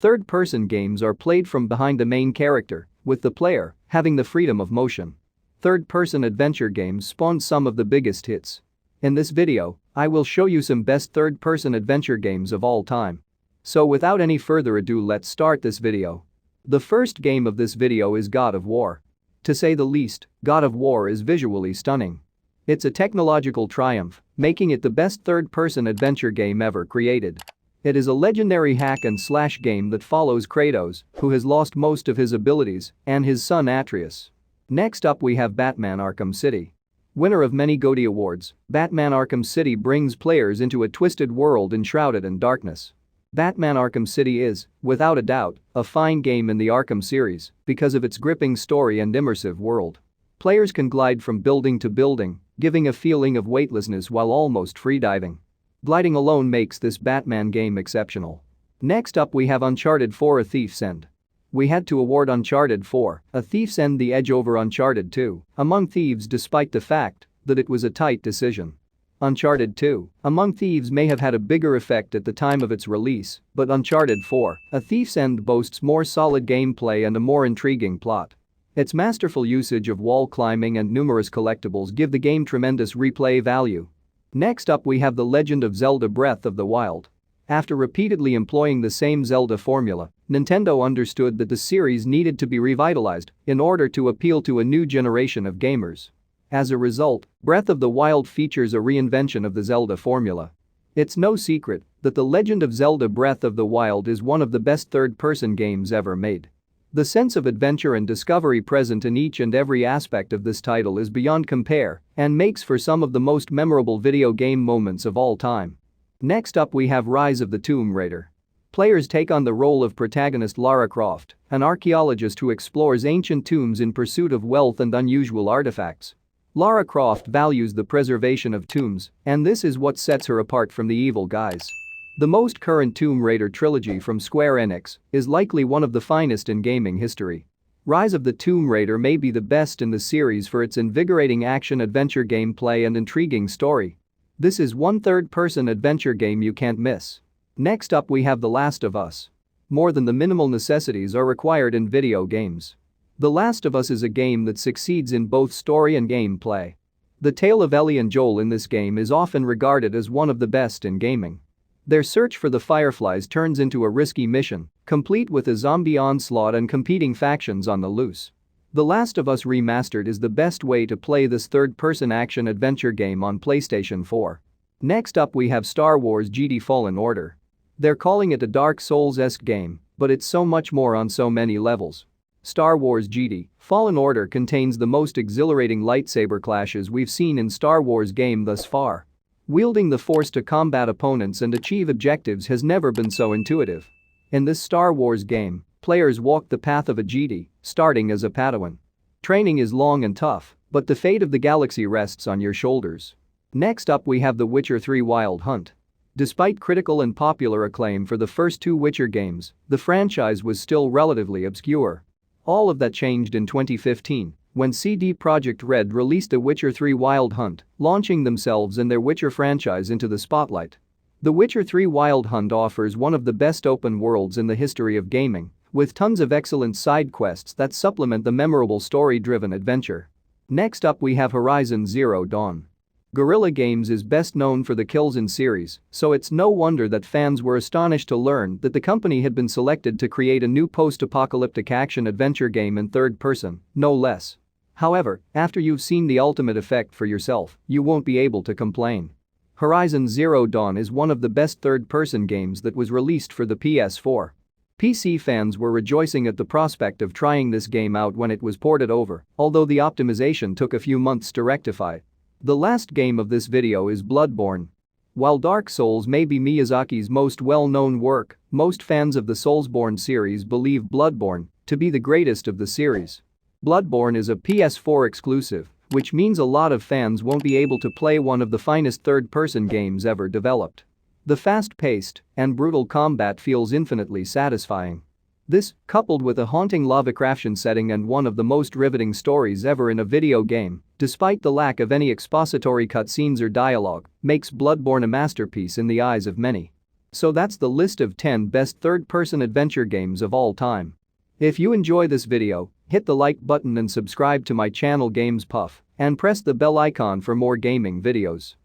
Third-person games are played from behind the main character, with the player having the freedom of motion. Third-person adventure games spawn some of the biggest hits. In this video, I will show you some best third-person adventure games of all time. So without any further ado, let's start this video. The first game of this video is God of War. To say the least, God of War is visually stunning. It's a technological triumph, making it the best third-person adventure game ever created. It is a legendary hack-and-slash game that follows Kratos, who has lost most of his abilities, and his son Atreus. Next up we have Batman Arkham City. Winner of many GOTY awards, Batman Arkham City brings players into a twisted world enshrouded in darkness. Batman Arkham City is, without a doubt, a fine game in the Arkham series because of its gripping story and immersive world. Players can glide from building to building, giving a feeling of weightlessness while almost freediving. Gliding alone makes this Batman game exceptional. Next up we have Uncharted 4: A Thief's End. We had to award Uncharted 4: A Thief's End the edge over Uncharted 2: Among Thieves despite the fact that it was a tight decision. Uncharted 2: Among Thieves may have had a bigger effect at the time of its release, but Uncharted 4: A Thief's End boasts more solid gameplay and a more intriguing plot. Its masterful usage of wall climbing and numerous collectibles give the game tremendous replay value. Next up we have The Legend of Zelda: Breath of the Wild. After repeatedly employing the same Zelda formula, Nintendo understood that the series needed to be revitalized in order to appeal to a new generation of gamers. As a result, Breath of the Wild features a reinvention of the Zelda formula. It's no secret that The Legend of Zelda: Breath of the Wild is one of the best third-person games ever made. The sense of adventure and discovery present in each and every aspect of this title is beyond compare and makes for some of the most memorable video game moments of all time. Next up we have Rise of the Tomb Raider. Players take on the role of protagonist Lara Croft, an archaeologist who explores ancient tombs in pursuit of wealth and unusual artifacts. Lara Croft values the preservation of tombs, and this is what sets her apart from the evil guys. The most current Tomb Raider trilogy from Square Enix is likely one of the finest in gaming history. Rise of the Tomb Raider may be the best in the series for its invigorating action-adventure gameplay and intriguing story. This is one third-person adventure game you can't miss. Next up we have The Last of Us. More than the minimal necessities are required in video games. The Last of Us is a game that succeeds in both story and gameplay. The tale of Ellie and Joel in this game is often regarded as one of the best in gaming. Their search for the Fireflies turns into a risky mission, complete with a zombie onslaught and competing factions on the loose. The Last of Us Remastered is the best way to play this third-person action-adventure game on PlayStation 4. Next up we have Star Wars Jedi Fallen Order. They're calling it a Dark Souls-esque game, but it's so much more on so many levels. Star Wars Jedi Fallen Order contains the most exhilarating lightsaber clashes we've seen in Star Wars game thus far. Wielding the Force to combat opponents and achieve objectives has never been so intuitive. In this Star Wars game, players walk the path of a Jedi, starting as a Padawan. Training is long and tough, but the fate of the galaxy rests on your shoulders. Next up we have The Witcher 3: Wild Hunt. Despite critical and popular acclaim for the first two Witcher games, the franchise was still relatively obscure. All of that changed in 2015. When CD Projekt Red released The Witcher 3: Wild Hunt, launching themselves and their Witcher franchise into the spotlight. The Witcher 3: Wild Hunt offers one of the best open worlds in the history of gaming, with tons of excellent side quests that supplement the memorable story-driven adventure. Next up we have Horizon Zero Dawn. Guerrilla Games is best known for the Killzone series, so it's no wonder that fans were astonished to learn that the company had been selected to create a new post-apocalyptic action-adventure game in third person, no less. However, after you've seen the ultimate effect for yourself, you won't be able to complain. Horizon Zero Dawn is one of the best third-person games that was released for the PS4. PC fans were rejoicing at the prospect of trying this game out when it was ported over, although the optimization took a few months to rectify. The last game of this video is Bloodborne. While Dark Souls may be Miyazaki's most well-known work, most fans of the Soulsborne series believe Bloodborne to be the greatest of the series. Bloodborne is a PS4 exclusive, which means a lot of fans won't be able to play one of the finest third-person games ever developed. The fast-paced and brutal combat feels infinitely satisfying. This, coupled with a haunting Lovecraftian setting and one of the most riveting stories ever in a video game, despite the lack of any expository cutscenes or dialogue, makes Bloodborne a masterpiece in the eyes of many. So that's the list of 10 best third-person adventure games of all time. If you enjoy this video, hit the like button and subscribe to my channel Games Puff, and press the bell icon for more gaming videos.